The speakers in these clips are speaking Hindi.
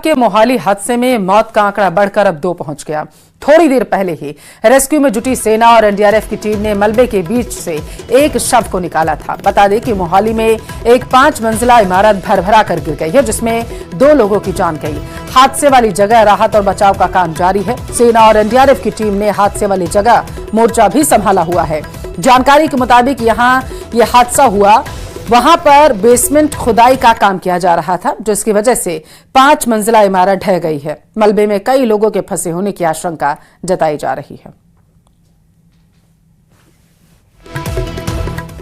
के मोहाली हादसे में मौत का आंकड़ा बढ़कर अब 2 पहुंच गया। थोड़ी देर पहले ही रेस्क्यू में जुटी सेना और एनडीआरएफ की टीम ने मलबे के बीच से एक शव को निकाला था। बता दें कि मोहाली में एक 5 मंजिला इमारत भरभरा कर गिर गई है, जिसमें 2 लोगों की जान गई। हादसे वाली जगह राहत और बचाव का काम जारी है। सेना और एनडीआरएफ की टीम ने हादसे वाली जगह मोर्चा भी संभाला हुआ है। जानकारी के मुताबिक यहां यह हादसा हुआ, वहां पर बेसमेंट खुदाई का काम किया जा रहा था, जिसकी वजह से 5 मंजिला इमारत ढह गई है। मलबे में कई लोगों के फंसे होने की आशंका जताई जा रही है।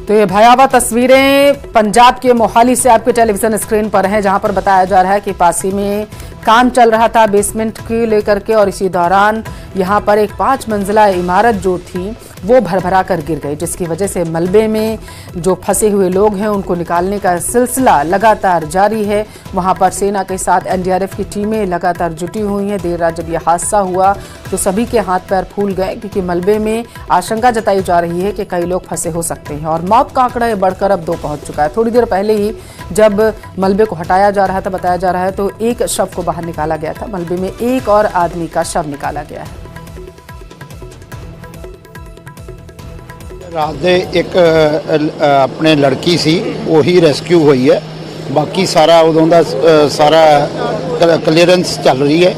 तो ये भयावह तस्वीरें पंजाब के मोहाली से आपके टेलीविजन स्क्रीन पर हैं, जहां पर बताया जा रहा है कि पास ही में काम चल रहा था बेसमेंट को लेकर के, और इसी दौरान यहां पर एक 5 मंजिला इमारत जो थी वो भरभरा कर गिर गई, जिसकी वजह से मलबे में जो फंसे हुए लोग हैं उनको निकालने का सिलसिला लगातार जारी है। वहां पर सेना के साथ एनडीआरएफ की टीमें लगातार जुटी हुई हैं। देर रात जब यह हादसा हुआ तो सभी के हाथ पैर फूल गए, क्योंकि मलबे में आशंका जताई जा रही है कि कई लोग फंसे हो सकते हैं और मौत का आंकड़ा बढ़कर अब 2 पहुंच चुका है। थोड़ी देर पहले ही जब मलबे को हटाया जा रहा था, बताया जा रहा है, तो एक शव को बाहर निकाला गया था। मलबे में एक और आदमी का शव निकाला गया है। रात दे एक अपने लड़की सी वही रेस्क्यू हुई है। बाकी सारा उदों दा सारा क्लीयरेंस चल रही है,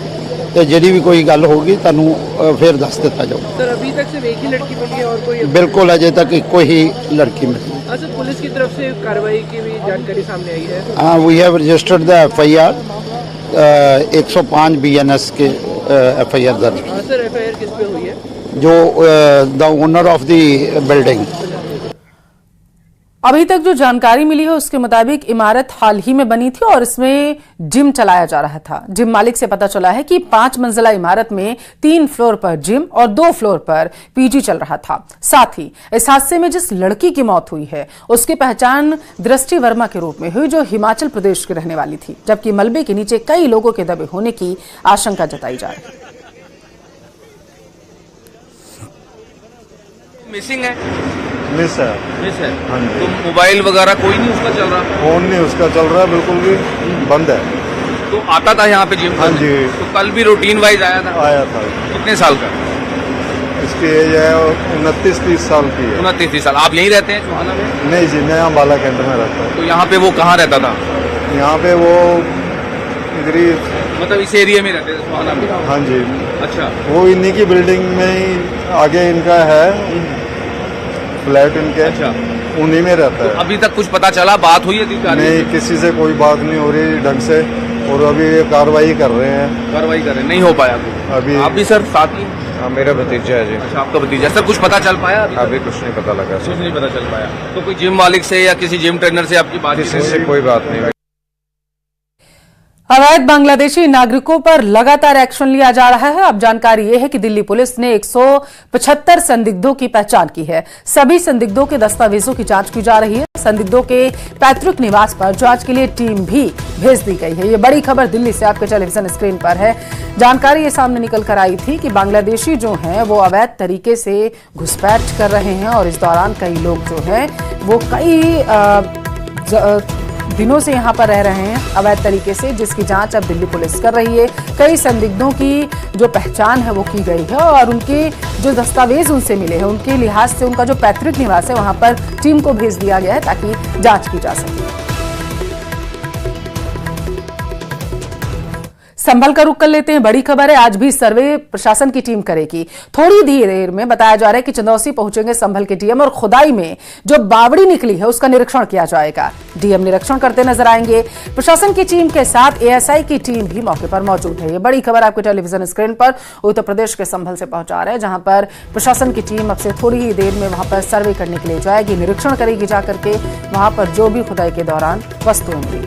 तो जी भी कोई गल होगी तुहानू फिर दस दिता जाऊगा। सर अभी तक सिर्फ एक ही लड़की मिली है और कोई? बिल्कुल, अजे तक एको ही लड़की मिली। अच्छा, पुलिस की तरफ से कार्रवाई की भी जानकारी सामने आई है? हाँ, we have registered the FIR 105 BNS के FIR दर्ज। सर FIR किस पे हुई है? जो the owner of the building. अभी तक जो जानकारी मिली है उसके मुताबिक इमारत हाल ही में बनी थी और इसमें जिम चलाया जा रहा था। जिम मालिक से पता चला है कि 5 मंजिला इमारत में 3 फ्लोर पर जिम और 2 फ्लोर पर पीजी चल रहा था। साथ ही इस हादसे में जिस लड़की की मौत हुई है उसकी पहचान दृष्टि वर्मा के रूप में हुई, जो हिमाचल प्रदेश की रहने वाली थी, जबकि मलबे के नीचे कई लोगों के दबे होने की आशंका जताई जा रही है। मिसिंग है? मिस है। मिस है। हाँ जी। तो मोबाइल वगैरह कोई नहीं उसका चल रहा? फोन नहीं उसका चल रहा, बिल्कुल भी बंद है। तो आता था यहाँ पे जिम? हाँ जी। तो कल भी रूटीन वाइज आया था? आया था। कितने साल का? इसकी एज है 29-30 साल की है। 29-30 साल। आप यहीं रहते हैं चौहाना में? नहीं जी, मैं यहाँ बाला कैंट में रहता हूँ। तो यहाँ पे वो कहाँ रहता था? यहाँ पे वो मतलब इस एरिया में रहते थे चौहाना में? हाँ जी। अच्छा। वो इन्हीं की बिल्डिंग में ही आगे इनका है फ्लैट इनके। अच्छा। उन्हीं में रहता है। तो अभी तक कुछ पता चला, बात हुई है? नहीं, किसी से कोई बात नहीं हो रही ढंग से, और अभी ये कार्रवाई कर रहे हैं। कार्रवाई कर रहे हैं, नहीं हो पाया अभी। आप भी सर साथ ही? हाँ, मेरा भतीजा है जी। अच्छा, आपका भतीजा। सर कुछ पता चल पाया? अभी कुछ नहीं पता लगा। कुछ नहीं पता चल पाया। तो कोई जिम मालिक से या किसी जिम ट्रेनर से आपकी बात? किसी से कोई बात नहीं। अवैध बांग्लादेशी नागरिकों पर लगातार एक्शन लिया जा रहा है। अब जानकारी यह है कि दिल्ली पुलिस ने 175 संदिग्धों की पहचान की है। सभी संदिग्धों के दस्तावेजों की जांच की जा रही है। संदिग्धों के पैतृक निवास पर जांच के लिए टीम भी भेज दी गई है। ये बड़ी खबर दिल्ली से आपके टेलीविजन स्क्रीन पर है। जानकारी ये सामने निकल कर आई थी कि बांग्लादेशी जो हैं वो अवैध तरीके से घुसपैठ कर रहे हैं, और इस दौरान कई लोग जो हैं वो कई दिनों से यहां पर रह रहे हैं अवैध तरीके से, जिसकी जांच अब दिल्ली पुलिस कर रही है। कई संदिग्धों की जो पहचान है वो की गई है, और उनके जो दस्तावेज उनसे मिले हैं उनके लिहाज से उनका जो पैतृक निवास है वहां पर टीम को भेज दिया गया है ताकि जांच की जा सके। संभल का रुख कर लेते हैं। बड़ी खबर है, आज भी सर्वे प्रशासन की टीम करेगी। थोड़ी देर में बताया जा रहा है कि चंदौसी पहुंचेंगे संभल के डीएम, और खुदाई में जो बावड़ी निकली है उसका निरीक्षण किया जाएगा। डीएम निरीक्षण करते नजर आएंगे। प्रशासन की टीम के साथ एएसआई की टीम भी मौके पर मौजूद है। ये बड़ी खबर आपके टेलीविजन स्क्रीन पर उत्तर प्रदेश के संभल से पहुंचा रहे हैं, जहां पर प्रशासन की टीम अब से थोड़ी ही देर में वहां पर सर्वे करने के लिए जाएगी, निरीक्षण करेगी जाकर के वहां पर जो भी खुदाई के दौरान वस्तुएं मिली।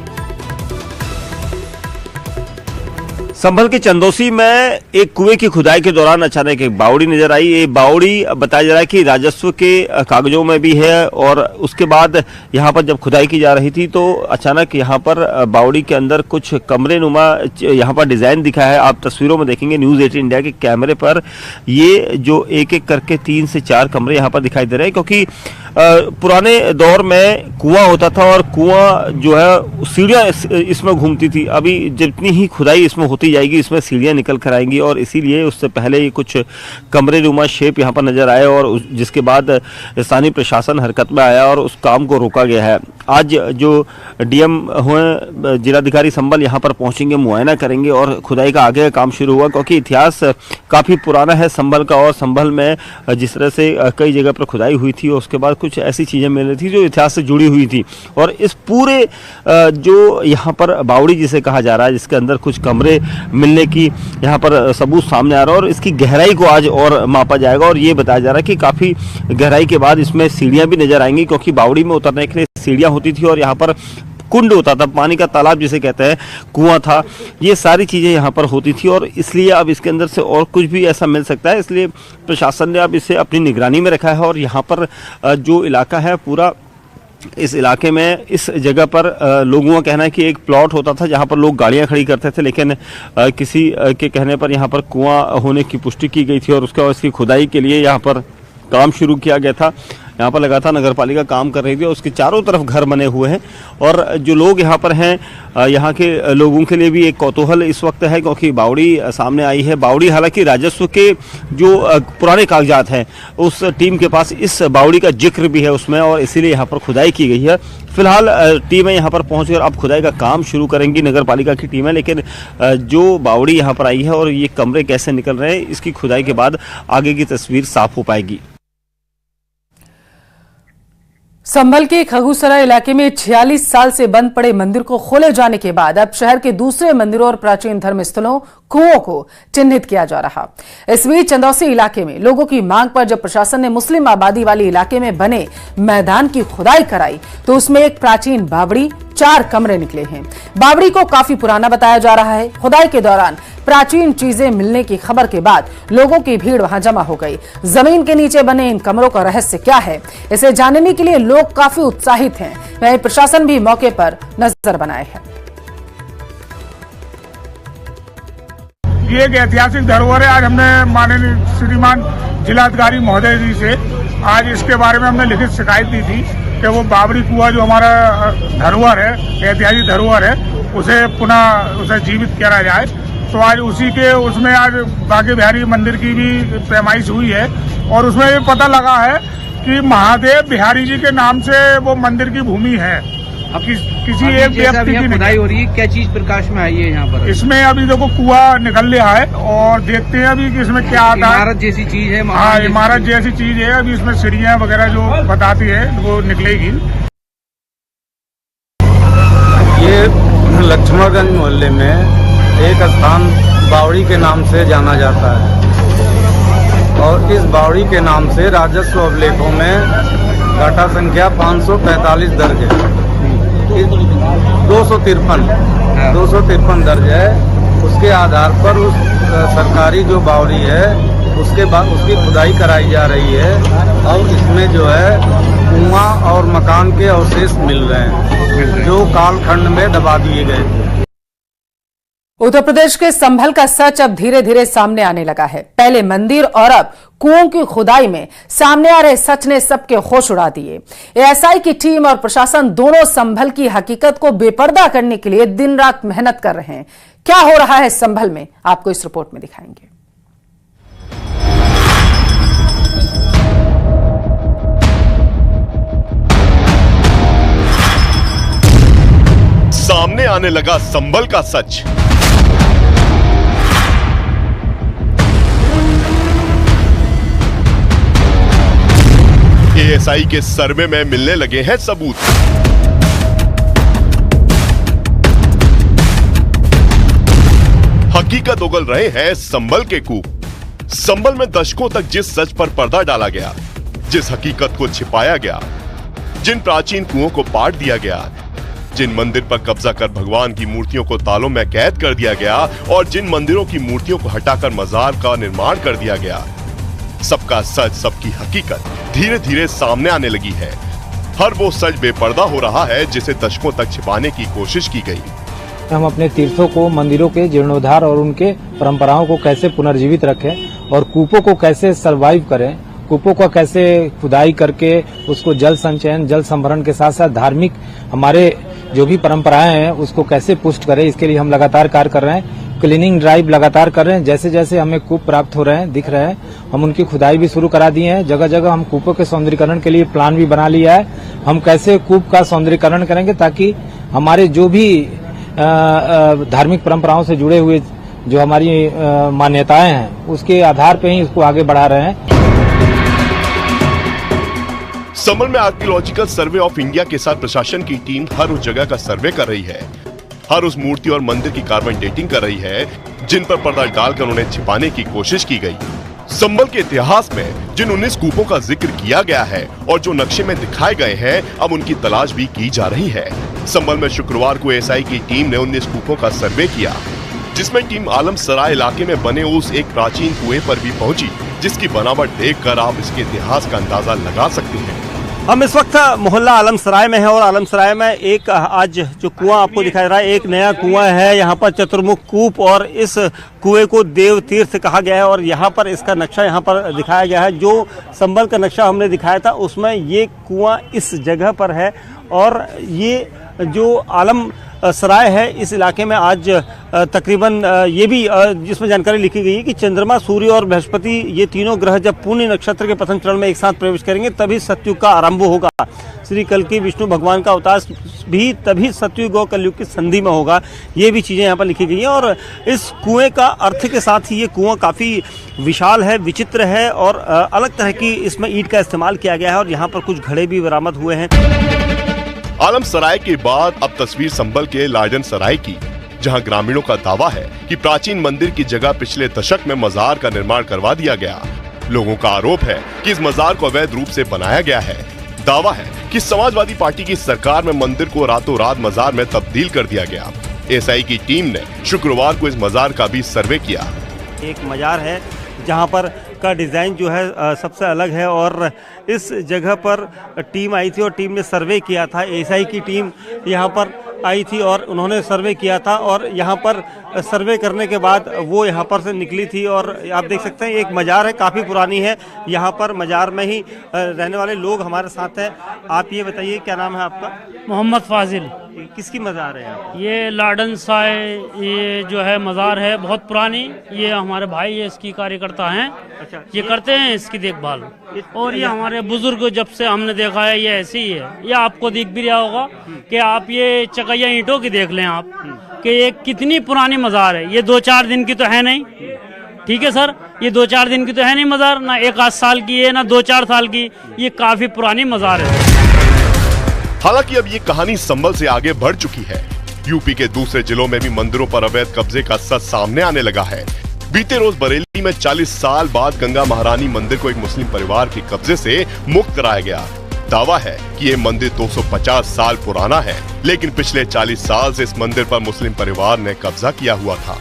संभल के चंदौसी में एक कुएं की खुदाई के दौरान अचानक एक बावड़ी नजर आई। ये बावड़ी बताया जा रहा है कि राजस्व के कागजों में भी है, और उसके बाद यहाँ पर जब खुदाई की जा रही थी तो अचानक यहाँ पर बावड़ी के अंदर कुछ कमरे नुमा यहाँ पर डिजाइन दिखा है। आप तस्वीरों में देखेंगे न्यूज़ 18 इंडिया के कैमरे पर, ये जो एक एक करके 3 से 4 कमरे यहाँ पर दिखाई दे रहे हैं, क्योंकि पुराने दौर में कुआं होता था और कुआं जो है सीढ़ियां इसमें घूमती थी। अभी जितनी ही खुदाई इसमें होती जाएगी इसमें सीढ़ियां निकल कर आएंगी और इसीलिए उससे पहले ही कुछ कमरे नुमा शेप यहाँ पर नजर आए और जिसके बाद स्थानीय प्रशासन हरकत में आया और उस काम को रोका गया है। आज जो डीएम हुए जिलाधिकारी संभल यहाँ पर पहुंचेंगे, मुआयना करेंगे और खुदाई का आगे का काम शुरू हुआ, क्योंकि इतिहास काफ़ी पुराना है संभल का और संभल में जिस तरह से कई जगह पर खुदाई हुई थी और उसके बाद कुछ ऐसी चीज़ें मिल रही थी जो इतिहास से जुड़ी हुई थी। और इस पूरे जो यहाँ पर बावड़ी जिसे कहा जा रहा है, जिसके अंदर कुछ कमरे मिलने की यहाँ पर सबूत सामने आ रहा है और इसकी गहराई को आज और मापा जाएगा और ये बताया जा रहा है कि काफ़ी गहराई के बाद इसमें सीढ़ियाँ भी नजर आएंगी, क्योंकि बावड़ी में उतरने के लिए सीढ़ियाँ होती थी और यहाँ पर कुंड होता था, पानी का तालाब जिसे कहते हैं, कुआं था, ये सारी चीज़ें यहाँ पर होती थी और इसलिए अब इसके अंदर से और कुछ भी ऐसा मिल सकता है। इसलिए प्रशासन ने अब इसे अपनी निगरानी में रखा है और यहाँ पर जो इलाका है पूरा, इस इलाके में इस जगह पर लोगों का कहना है कि एक प्लॉट होता था जहाँ पर लोग गाड़ियाँ खड़ी करते थे, लेकिन किसी के कहने पर यहाँ पर कुआं होने की पुष्टि की गई थी और उसकी खुदाई के लिए यहाँ पर काम शुरू किया गया था। यहाँ पर लगातार नगरपालिका काम कर रही थी और उसके चारों तरफ घर बने हुए हैं और जो लोग यहाँ पर हैं, यहाँ के लोगों के लिए भी एक कौतूहल इस वक्त है, क्योंकि बावड़ी सामने आई है। बावड़ी हालांकि राजस्व के जो पुराने कागजात हैं उस टीम के पास इस बावड़ी का जिक्र भी है उसमें और इसीलिए यहाँ पर खुदाई की गई है। फिलहाल टीमें यहाँ पर पहुँचकर अब खुदाई का काम शुरू करेंगी, नगरपालिका की टीमें, लेकिन जो बावड़ी यहाँ पर आई है और ये कमरे कैसे निकल रहे हैं इसकी खुदाई के बाद आगे की तस्वीर साफ हो पाएगी। संभल के खगूसरा इलाके में 46 साल से बंद पड़े मंदिर को खोले जाने के बाद अब शहर के दूसरे मंदिरों और प्राचीन धर्म स्थलों, कुओं को चिन्हित किया जा रहा। इस बीच चंदौसी इलाके में लोगों की मांग पर जब प्रशासन ने मुस्लिम आबादी वाले इलाके में बने मैदान की खुदाई कराई तो उसमें एक प्राचीन बावड़ी, 4 कमरे निकले हैं। बावड़ी को काफी पुराना बताया जा रहा है। खुदाई के दौरान प्राचीन चीजें मिलने की खबर के बाद लोगों की भीड़ वहां जमा हो गई। जमीन के नीचे बने इन कमरों का रहस्य क्या है, इसे जानने के लिए लोग काफी उत्साहित हैं। वहीं प्रशासन भी मौके पर नजर बनाए है। ये एक ऐतिहासिक धरोहर है। आज हमने माननीय श्रीमान जिलाधिकारी महोदय जी से आज इसके बारे में हमने लिखित शिकायत दी थी कि वो बावड़ी कुआं जो हमारा धरोहर है, ऐतिहासिक धरोहर है, उसे पुनः उसे जीवित किया जाए। तो आज उसी के उसमें आज बांके बिहारी मंदिर की भी पैमाइश हुई है और उसमें ये पता लगा है कि महादेव बिहारी जी के नाम से वो मंदिर की भूमि है। किसी एक व्यक्ति की खुदाई हो रही है, क्या चीज प्रकाश में आई है यहाँ पर? इसमें अभी देखो कुआं निकल रहा है और देखते हैं अभी कि इसमें क्या आता है। इमारत जैसी चीज है। हाँ, इमारत जैसी चीज है। अभी इसमें सीढ़ियाँ वगैरह जो बताती है वो निकलेगी। ये लक्ष्मणगंज मोहल्ले में एक स्थान बावड़ी के नाम से जाना जाता है और इस बावड़ी के नाम से राजस्व अभिलेखों में घाटा संख्या 545 दर्ज है। 253 दर्ज है। उसके आधार पर उस सरकारी जो बावड़ी है उसके बाद उसकी खुदाई कराई जा रही है और इसमें जो है कुआं और मकान के अवशेष मिल रहे हैं जो कालखंड में दबा दिए गए। उत्तर प्रदेश के संभल का सच अब धीरे धीरे सामने आने लगा है। पहले मंदिर और अब कुओं की खुदाई में सामने आ रहे सच ने सबके होश उड़ा दिए। एएसआई की टीम और प्रशासन दोनों संभल की हकीकत को बेपर्दा करने के लिए दिन रात मेहनत कर रहे हैं। क्या हो रहा है संभल में, आपको इस रिपोर्ट में दिखाएंगे। सामने आने लगा संभल का सच। एएसआई के सर्वे में मिलने लगे हैं सबूत। हकीकत उगल रहे हैं संभल के कूप। संभल में दशकों तक जिस सच पर पर्दा डाला गया, जिस हकीकत को छिपाया गया, जिन प्राचीन कुओं को पाट दिया गया, जिन मंदिर पर कब्जा कर भगवान की मूर्तियों को तालों में कैद कर दिया गया और जिन मंदिरों की मूर्तियों को हटाकर मजार का निर्माण कर दिया गया, सबका सच, सबकी हकीकत धीरे धीरे सामने आने लगी है। हर वो सच बेपर्दा हो रहा है जिसे दशकों तक छिपाने की कोशिश की गई। हम अपने तीर्थों को, मंदिरों के जीर्णोद्धार और उनके परंपराओं को कैसे पुनर्जीवित रखें और कूपों को कैसे सर्वाइव करें कूपों का कैसे खुदाई करके उसको जल संचयन, जल संभरण के साथ साथ धार्मिक हमारे जो भी परंपराएं हैं उसको कैसे पुष्ट करें, इसके लिए हम लगातार कार्य कर रहे हैं। क्लीनिंग ड्राइव लगातार कर रहे हैं। जैसे जैसे हमें कूप प्राप्त हो रहे हैं, दिख रहे हैं, हम उनकी खुदाई भी शुरू करा दिए हैं। जगह जगह हम कूपों के सौंदर्यीकरण के लिए प्लान भी बना लिया है। हम कैसे कूप का सौंदर्यीकरण करेंगे ताकि हमारे जो भी धार्मिक परंपराओं से जुड़े हुए जो हमारी मान्यताएं हैं उसके आधार पर ही इसको आगे बढ़ा रहे हैं। संभल में आर्कियोलॉजिकल सर्वे ऑफ इंडिया के साथ प्रशासन की टीम हर उस जगह का सर्वे कर रही है, हर उस मूर्ति और मंदिर की कार्बन डेटिंग कर रही है जिन पर पर्दा डालकर उन्हें छिपाने की कोशिश की गई। संभल के इतिहास में जिन 19 कूपों का जिक्र किया गया है और जो नक्शे में दिखाए गए हैं, अब उनकी तलाश भी की जा रही है। संभल में शुक्रवार को एएसआई की टीम ने 19 कूपों का सर्वे किया, जिसमें टीम आलम सराय इलाके में बने उस एक प्राचीन कुएं पर भी पहुंची, जिसकी बनावट देखकर आप इसके इतिहास का अंदाजा लगा सकते हैं। हम इस वक्त मोहल्ला आलम सराय में है और आलम सराय में एक आज जो कुआं आपको दिखाई रहा है, एक नया कुआं है। यहाँ पर चतुर्मुख कूप और इस कुएं को देव तीर्थ कहा गया है और यहाँ पर इसका नक्शा यहाँ पर दिखाया गया है। जो संभल का नक्शा हमने दिखाया था उसमें ये कुआं इस जगह पर है और ये जो आलम सराय है इस इलाके में आज तकरीबन ये भी जिसमें जानकारी लिखी गई है कि चंद्रमा, सूर्य और बृहस्पति ये तीनों ग्रह जब पुण्य नक्षत्र के प्रथम चरण में एक साथ प्रवेश करेंगे तभी सतयुग का आरंभ होगा। श्री कल्कि विष्णु भगवान का अवतार भी तभी सतयुग और कलयुग की संधि में होगा। ये भी चीज़ें यहाँ पर लिखी गई हैं और इस कुएं का अर्थ के साथ ही ये कुआं काफ़ी विशाल है, विचित्र है और अलग तरह की इसमें ईंट का इस्तेमाल किया गया है और यहाँ पर कुछ घड़े भी बरामद हुए हैं। आलम सराय के बाद अब तस्वीर संभल के लाडन सराय की, जहां ग्रामीणों का दावा है कि प्राचीन मंदिर की जगह पिछले दशक में मजार का निर्माण करवा दिया गया। लोगों का आरोप है कि इस मजार को अवैध रूप से बनाया गया है। दावा है कि समाजवादी पार्टी की सरकार में मंदिर को रातों रात मजार में तब्दील कर दिया गया। एएसआई की टीम ने शुक्रवार को इस मजार का भी सर्वे किया। एक मजार है जहाँ पर का डिज़ाइन जो है सबसे अलग है और इस जगह पर टीम आई थी और टीम ने सर्वे किया था। एएसआई की टीम यहाँ पर आई थी और उन्होंने सर्वे किया था और यहाँ पर सर्वे करने के बाद वो यहाँ पर से निकली थी और आप देख सकते हैं एक मजार है, काफ़ी पुरानी है। यहाँ पर मजार में ही रहने वाले लोग हमारे साथ हैं। आप ये बताइए क्या नाम है आपका? मोहम्मद फाजिल। किसकी मजार है आप? ये लाडन साय ये जो है मजार है, बहुत पुरानी। ये हमारे भाई ये इसकी कार्यकर्ता हैं। अच्छा, ये करते हैं इसकी देखभाल और ये हमारे बुजुर्ग जब से हमने देखा है ये ऐसे ही है। ये आपको दिख भी रहा होगा कि आप ये चकैया ईंटों की देख लें आप कि ये कितनी पुरानी मजार है। ये 2-4 दिन की तो है नहीं, ठीक है सर, ये 2-4 दिन की तो है नहीं मजार, ना 1-8 साल की है ना 2-4 साल की, ये काफी पुरानी मजार है। हालांकि अब ये कहानी संभल से आगे बढ़ चुकी है। यूपी के दूसरे जिलों में भी मंदिरों पर अवैध कब्जे का सच सामने आने लगा है। बीते रोज बरेली में 40 साल बाद गंगा महारानी मंदिर को एक मुस्लिम परिवार के कब्जे से मुक्त कराया गया। दावा है कि ये मंदिर 250 साल पुराना है, लेकिन पिछले 40 साल से इस मंदिर पर मुस्लिम परिवार ने कब्जा किया हुआ था।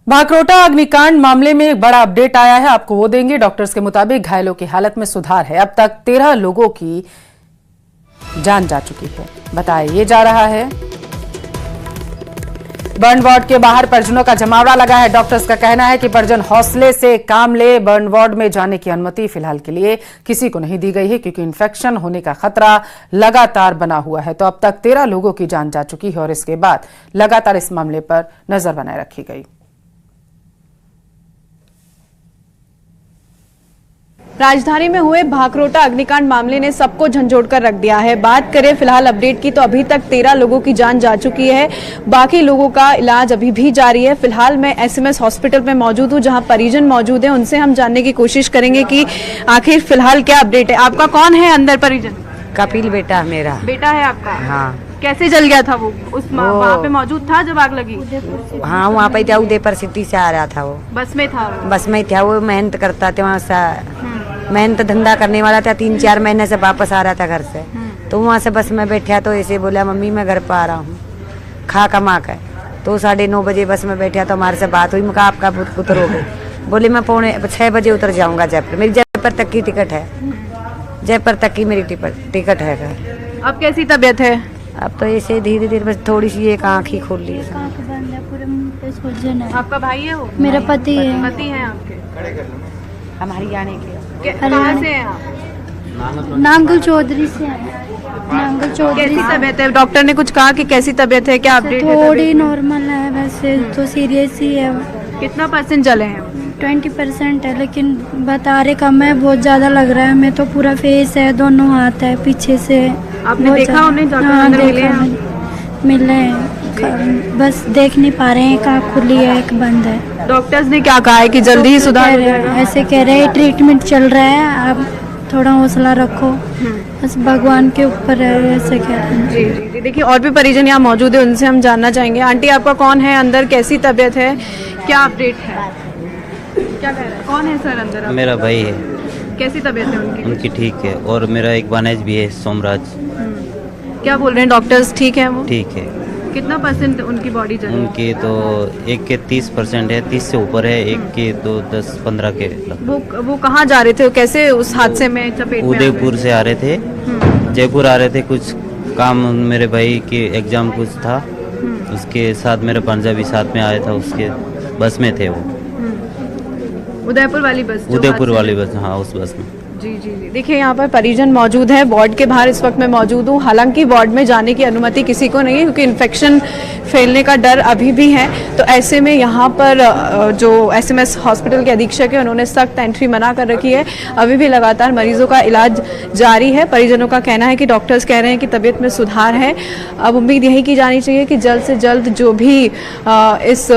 भाकरोटा अग्निकांड मामले में एक बड़ा अपडेट आया है, आपको वो देंगे। डॉक्टर्स के मुताबिक घायलों की हालत में सुधार है। अब तक 13 लोगों की जान जा चुकी है, बताया ये जा रहा है। बर्न वार्ड के बाहर परिजनों का जमावड़ा लगा है। डॉक्टर्स का कहना है कि परिजन हौसले से काम ले। बर्न वार्ड में जाने की अनुमति फिलहाल के लिए किसी को नहीं दी गई है क्योंकि इन्फेक्शन होने का खतरा लगातार बना हुआ है। तो अब तक 13 लोगों की जान जा चुकी है और इसके बाद लगातार इस मामले पर नजर बनाए रखी गई। राजधानी में हुए भाकरोटा अग्निकांड मामले ने सबको झंझोड़ कर रख दिया है। बात करें फिलहाल अपडेट की तो अभी तक 13 लोगों की जान जा चुकी है, बाकी लोगों का इलाज अभी भी जारी है। फिलहाल मैं एसएमएस हॉस्पिटल में मौजूद हूं जहां परिजन मौजूद हैं, उनसे हम जानने की कोशिश करेंगे कि आखिर फिलहाल क्या अपडेट है। आपका कौन है अंदर परिजन? कपिल बेटा मेरा। बेटा है आपका? हाँ। कैसे जल गया था वो? वहाँ पे मौजूद था जब आग लगी? हाँ, वहाँ पे था, उदयपुर सिटी से आ रहा था वो। बस में था? बस में था, वो मेहनत करता था वहाँ से, मेहनत धंधा करने वाला था। 3-4 महीने से वापस आ रहा था घर से, तो वहाँ से बस में बैठा तो ऐसे बोला मम्मी मैं घर पर आ रहा हूँ खा कमा कर। तो 9:30 बजे बस में बैठा तो हमारे से बात हुई। मैं कहा आपका पुत्र हो गए? बोले मैं 6 बजे उतर जाऊँगा जयपुर। मेरी जयपुर तक की टिकट है, जयपुर तक की मेरी टिकट है। अब कैसी तबीयत है? अब तो ऐसे धीरे धीरे बस थोड़ी सी एक आँख ही खोल ली है। फौजन है। आपका भाई है वो? मेरा पति है। पति है आपके? हम हरियाणा के। कहाँ से हैं आप? नांगल चौधरी से है। नांगल चौधरी। कैसी तबीयत है? डॉक्टर ने कुछ कहा कि कैसी तबीयत है, क्या अपडेट है? थोड़ी नॉर्मल है, वैसे तो सीरियस ही है। कितना % जले हैं? 20% है, लेकिन बता रहे कम है, बहुत ज्यादा लग रहा है। मैं तो पूरा फेस है, दोनों हाथ है पीछे से। आपने देखा उन्हें? हाँ, मिले हैं, बस देख नहीं पा रहे हैं, एक आँख खुली है एक बंद है। डॉक्टर्स ने क्या कहा है कि जल्दी ही सुधार? ऐसे कह रहे हैं ट्रीटमेंट चल रहा है, आप थोड़ा हौसला रखो, बस भगवान के ऊपर है, ऐसे कह रहे हैं। जी जी। देखिए और भी परिजन यहाँ मौजूद है, उनसे हम जानना चाहेंगे। आंटी आपका कौन है अंदर, कैसी तबीयत है, क्या अपडेट है? क्या कह रहे हैं? कौन है सर अंदर? मेरा भाई है। कैसी तबीयत है उनकी? उनकी ठीक है, और मेरा एक भानेज भी है, सोमराज। क्या बोल रहे हैं डॉक्टर्स, ठीक है वो? ठीक है। कितना % उनकी बॉडी जली? उनकी तो एक के 30% है, 30 से ऊपर है, एक के तो 10-15 के। वो कहाँ जा रहे थे, कैसे उस हादसे में चपेट में? उदयपुर से आ रहे थे, जयपुर आ रहे थे, कुछ काम मेरे भाई के एग्जाम कुछ था, उसके साथ मेरा भांजा भी साथ में आया था, उसके बस में थे वो। उदयपुर वाली बस? उदयपुर वाली बस, हाँ उस बस में। जी जी जी। देखिए यहाँ पर परिजन मौजूद है, वार्ड के बाहर इस वक्त मैं मौजूद हूँ। हालांकि वार्ड में जाने की अनुमति किसी को नहीं है, क्योंकि इन्फेक्शन फैलने का डर अभी भी है। तो ऐसे में यहाँ पर जो SMS हॉस्पिटल के अधीक्षक है, उन्होंने सख्त एंट्री मना कर रखी है। अभी भी लगातार मरीजों का इलाज जारी है। परिजनों का कहना है कि डॉक्टर्स कह रहे हैं कि तबीयत में सुधार है। अब उम्मीद यही की जानी चाहिए कि जल्द से जल्द जो भी इस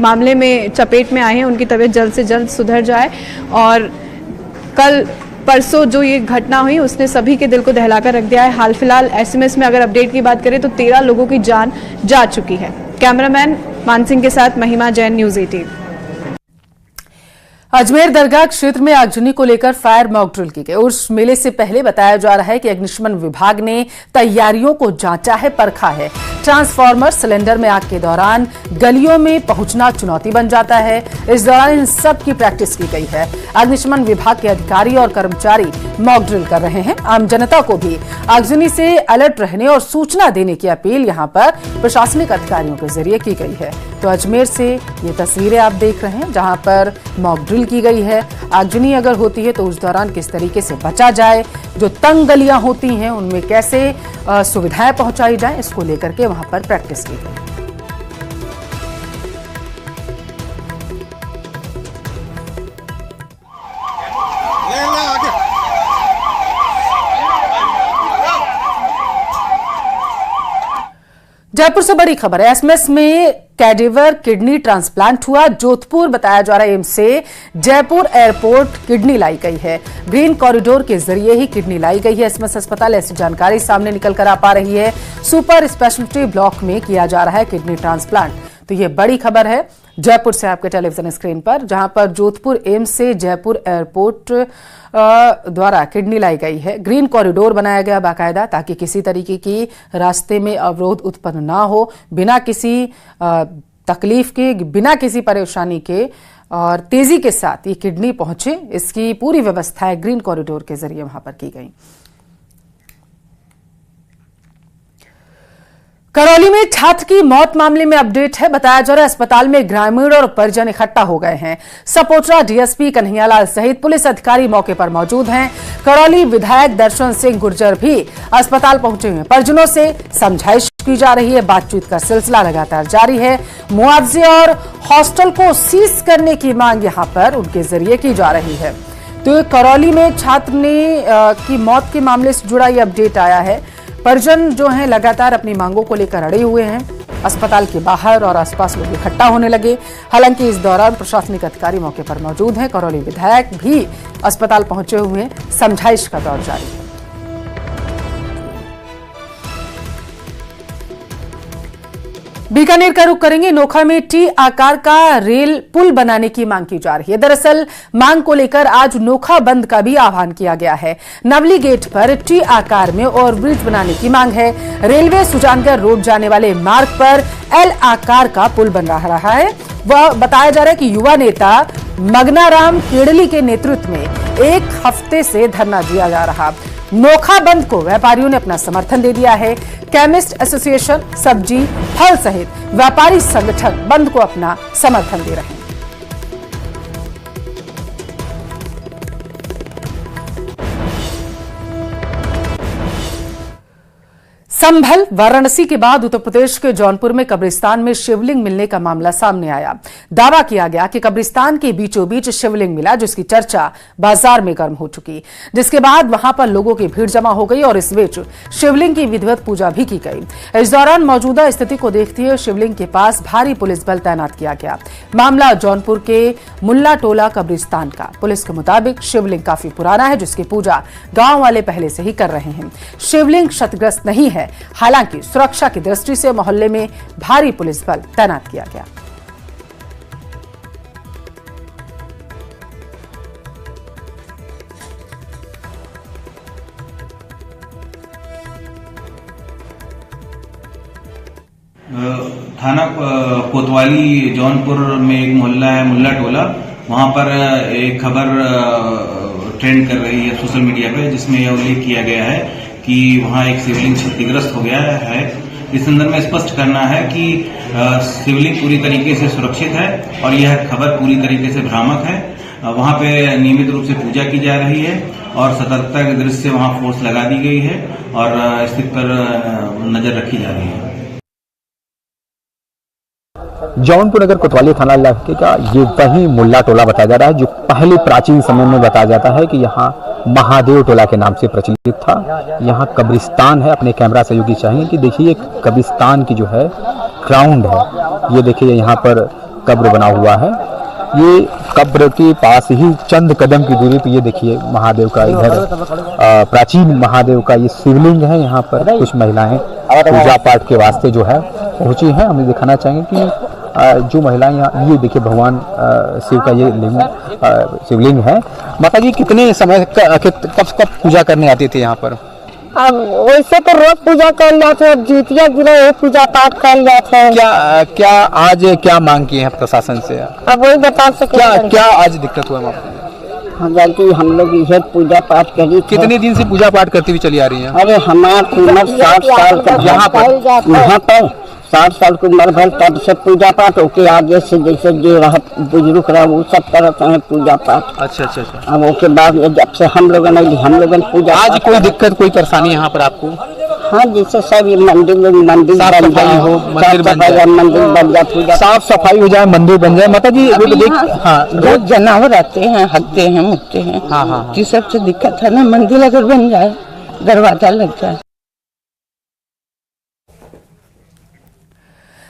मामले में चपेट में आए हैं, उनकी तबीयत जल्द से जल्द सुधर जाए। और कल परसों जो ये घटना हुई, उसने सभी के दिल को दहला कर रख दिया है। हाल फिलहाल SMS में अगर अपडेट की बात करें तो 13 लोगों की जान जा चुकी है। कैमरामैन मान सिंह के साथ महिमा जैन, न्यूज़ 18। अजमेर दरगाह क्षेत्र में आगजनी को लेकर फायर मॉक ड्रिल की गई। उर्स मेले से पहले बताया जा रहा है कि अग्निशमन विभाग ने तैयारियों को जांचा है, परखा है। ट्रांसफार्मर सिलेंडर में आग के दौरान गलियों में पहुंचना चुनौती बन जाता है। इस दौरान इन सब की प्रैक्टिस की गई है। अग्निशमन विभाग के अधिकारी और कर्मचारी मॉक ड्रिल कर रहे हैं। आम जनता को भी आगजनी से अलर्ट रहने और सूचना देने की अपील यहां पर प्रशासनिक अधिकारियों के जरिए की गई है। तो अजमेर से ये तस्वीरें आप देख रहे हैं, जहां पर मॉक ड्रिल की गई है। आगजनी अगर होती है तो उस दौरान किस तरीके से बचा जाए, जो तंग गलियां होती हैं उनमें कैसे सुविधाएं पहुंचाई जाए, इसको लेकर के वहां पर प्रैक्टिस की गई। जयपुर से बड़ी खबर है। SMS में कैडेवर किडनी ट्रांसप्लांट हुआ। जोधपुर बताया जा रहा है एम्स से जयपुर एयरपोर्ट किडनी लाई गई है। ग्रीन कॉरिडोर के जरिए ही किडनी लाई गई है। SMS अस्पताल ऐसी जानकारी सामने निकल कर आ पा रही है। सुपर स्पेशलिटी ब्लॉक में किया जा रहा है किडनी ट्रांसप्लांट। तो ये बड़ी खबर है जयपुर से आपके टेलीविजन स्क्रीन पर, जहां पर जोधपुर एम्स से जयपुर एयरपोर्ट द्वारा किडनी लाई गई है। ग्रीन कॉरिडोर बनाया गया बाकायदा, ताकि किसी तरीके की रास्ते में अवरोध उत्पन्न ना हो, बिना किसी तकलीफ के, बिना किसी परेशानी के, और तेजी के साथ ये किडनी पहुंचे, इसकी पूरी व्यवस्थाएं ग्रीन कॉरिडोर के जरिए वहां पर की गई। करौली में छात्र की मौत मामले में अपडेट है। बताया जा रहा है अस्पताल में ग्रामीण और परिजन इकट्ठा हो गए हैं। सपोट्रा डीएसपी कन्हैयालाल सहित पुलिस अधिकारी मौके पर मौजूद हैं। करौली विधायक दर्शन सिंह गुर्जर भी अस्पताल पहुंचे हुए हैं। परिजनों से समझाइश की जा रही है। बातचीत का सिलसिला लगातार जारी है। मुआवजे और हॉस्टल को सीज करने की मांग यहां पर उनके जरिए की जा रही है। तो करौली में छात्र की मौत के मामले से जुड़ा यह अपडेट आया है। परिजन जो हैं लगातार अपनी मांगों को लेकर अड़े हुए हैं। अस्पताल के बाहर और आसपास लोग इकट्ठा होने लगे। हालांकि इस दौरान प्रशासनिक अधिकारी मौके पर मौजूद हैं। करौली विधायक भी अस्पताल पहुंचे हुए हैं। समझाइश का दौर जारी है। बीकानेर का रुख करेंगे। नोखा में टी आकार का रेल पुल बनाने की मांग की जा रही है। दरअसल मांग को लेकर आज नोखा बंद का भी आह्वान किया गया है। नवली गेट पर टी आकार में ओवरब्रिज बनाने की मांग है। रेलवे सुजानगढ़ रोड जाने वाले मार्ग पर एल आकार का पुल बन रहा है। वह बताया जा रहा है कि युवा नेता मगनाराम केड़ली के नेतृत्व में एक हफ्ते से धरना दिया जा रहा। नोखा बंद को व्यापारियों ने अपना समर्थन दे दिया है। केमिस्ट एसोसिएशन, सब्जी, फल सहित व्यापारी संगठन बंद को अपना समर्थन दे रहे हैं। संभल, वाराणसी के बाद उत्तर प्रदेश के जौनपुर में कब्रिस्तान में शिवलिंग मिलने का मामला सामने आया। दावा किया गया कि कब्रिस्तान के बीचों बीच शिवलिंग मिला, जिसकी चर्चा बाजार में गर्म हो चुकी, जिसके बाद वहां पर लोगों की भीड़ जमा हो गई और इस बीच शिवलिंग की विधिवत पूजा भी की गई। इस दौरान मौजूदा स्थिति को देखते हुए शिवलिंग के पास भारी पुलिस बल तैनात किया गया। मामला जौनपुर के मुल्ला टोला कब्रिस्तान का। पुलिस के मुताबिक शिवलिंग काफी पुराना है, जिसकी पूजा गांव वाले पहले से ही कर रहे हैं। शिवलिंग क्षतिग्रस्त नहीं है, हालांकि सुरक्षा की दृष्टि से मोहल्ले में भारी पुलिस बल तैनात किया गया। थाना कोतवाली जौनपुर में एक मोहल्ला है मुल्ला टोला, वहां पर एक खबर ट्रेंड कर रही है सोशल मीडिया पे, जिसमें यह उल्लेख किया गया है कि वहां एक शिवलिंग क्षतिग्रस्त हो गया है। इस संदर्भ में स्पष्ट करना है कि शिवलिंग पूरी तरीके से सुरक्षित है और यह खबर पूरी तरीके से भ्रामक है। वहां पे नियमित रूप से पूजा की जा रही है और सतर्कता की दृष्टि से वहां फोर्स लगा दी गई है और स्थिति पर नजर रखी जा रही है। जौनपुर नगर कोतवाली थाना इलाके का ये वही मुल्ला टोला बताया जा रहा है जो पहले प्राचीन समय में बताया जाता है कि यहाँ महादेव टोला के नाम से प्रचलित था। यहाँ कब्रिस्तान है। अपने कैमरा सहयोगी चाहेंगे कि देखिए कब्रिस्तान की जो है ग्राउंड है। ये देखिए यहाँ पर कब्र बना हुआ है। ये कब्र के पास ही चंद कदम की दूरी पर ये देखिए महादेव का इधर प्राचीन महादेव का ये शिवलिंग है। यहाँ पर कुछ महिलाएं पूजा पाठ के वास्ते जो है पहुंची हैं। हमें दिखाना चाहेंगे कि जो महिलाएं यहाँ, ये देखिए भगवान शिव का ये लिंग शिवलिंग है। माता जी कितने समय कब पूजा करने आते थे यहाँ पर? अब वैसे तो रोज पूजा कर जाते हैं, जीतिया गिरे पूजा पाठ कर जाते हैं। क्या आज क्या मांग की है प्रशासन से? अब वही बता सके क्या आज दिक्कत हुआ? गलती हम लोग इसे पूजा पाठ करी। कितने दिन से पूजा पाठ करती हुई चली आ रही है? अरे हमारा उम्र 60 साल का यहाँ पर 60 साल की उम्र भर तब से पूजा पाठ होके आगे से जैसे जो रहा बुजुर्ग रहा वो सब करते हैं पूजा पाठ। अच्छा। अब उसके बाद जब से हम लोग पूजा। आज कोई दिक्कत कोई परेशानी यहाँ पर आपको? हाँ, जैसे सब मंदिर साफ सफाई हो, मंदिर बन जाए, पूजा साफ सफाई हो जाए, मंदिर बन जाए। माता जी रोज जानवर आते हैं, हकते हैं, मुकते हैं। हाँ। ये सबसे दिक्कत है ना। मंदिर अगर बन जाए, दरवाजा लग जाए।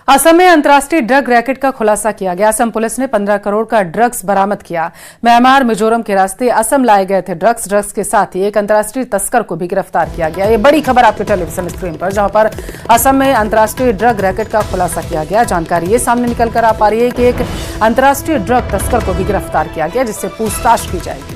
असम में अंतर्राष्ट्रीय ड्रग रैकेट का खुलासा किया गया। असम पुलिस ने 15 करोड़ का ड्रग्स बरामद किया। म्यांमार मिजोरम के रास्ते असम लाए गए थे ड्रग्स के साथ ही एक अंतर्राष्ट्रीय तस्कर को भी गिरफ्तार किया गया। ये बड़ी खबर आपके टेलीविजन स्क्रीन पर, जहां पर असम में अंतर्राष्ट्रीय ड्रग रैकेट का खुलासा किया गया। जानकारी ये सामने निकल कर आ पा रही है कि एक अंतर्राष्ट्रीय ड्रग तस्कर को भी गिरफ्तार किया गया, जिससे पूछताछ की जाएगी।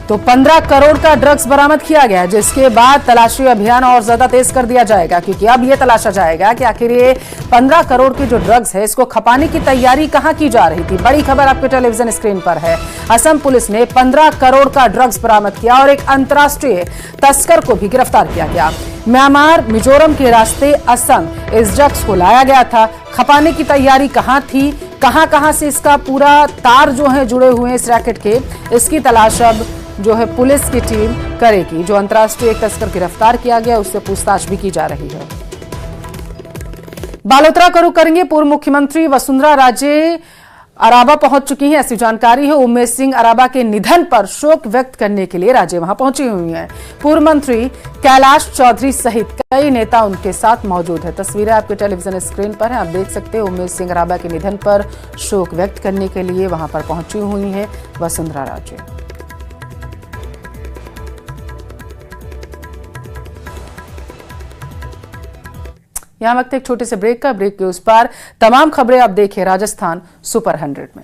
तो 15 करोड़ का ड्रग्स बरामद किया गया, जिसके बाद तलाशी अभियान और ज्यादा तेज कर दिया जाएगा, क्योंकि अब यह तलाशा जाएगा कि आखिर ये 15 करोड़ की जो ड्रग्स है इसको खपाने की तैयारी कहां की जा रही थी। बड़ी खबर आपके टेलीविजन स्क्रीन पर है। असम पुलिस ने 15 करोड़ का ड्रग्स बरामद किया और एक अंतर्राष्ट्रीय तस्कर को भी गिरफ्तार किया गया। म्यांमार मिजोरम के रास्ते असम इस ड्रग्स को लाया गया था। खपाने की तैयारी कहां थी, कहां से इसका पूरा तार जो है जुड़े हुए हैं इस रैकेट के, इसकी तलाश अब जो है पुलिस की टीम करेगी। जो अंतर्राष्ट्रीय एक तस्कर गिरफ्तार किया गया उससे पूछताछ भी की जा रही है। बालोतरा का रुख करेंगे। पूर्व मुख्यमंत्री वसुंधरा राजे अराबा पहुंच चुकी हैं, ऐसी जानकारी है। उमेश सिंह अराबा के निधन पर शोक व्यक्त करने के लिए राजे वहां पहुंची हुई हैं। पूर्व मंत्री कैलाश चौधरी सहित कई नेता उनके साथ मौजूद है। तस्वीरें आपके टेलीविजन स्क्रीन पर हैं, आप देख सकते हैं। उमेश सिंह अराबा के निधन पर शोक व्यक्त करने के लिए वहां पर पहुंची हुई है वसुंधरा राजे। यहां वक्त एक छोटे से ब्रेक का। ब्रेक के उस पार तमाम खबरें आप देखिए राजस्थान सुपर 100 में।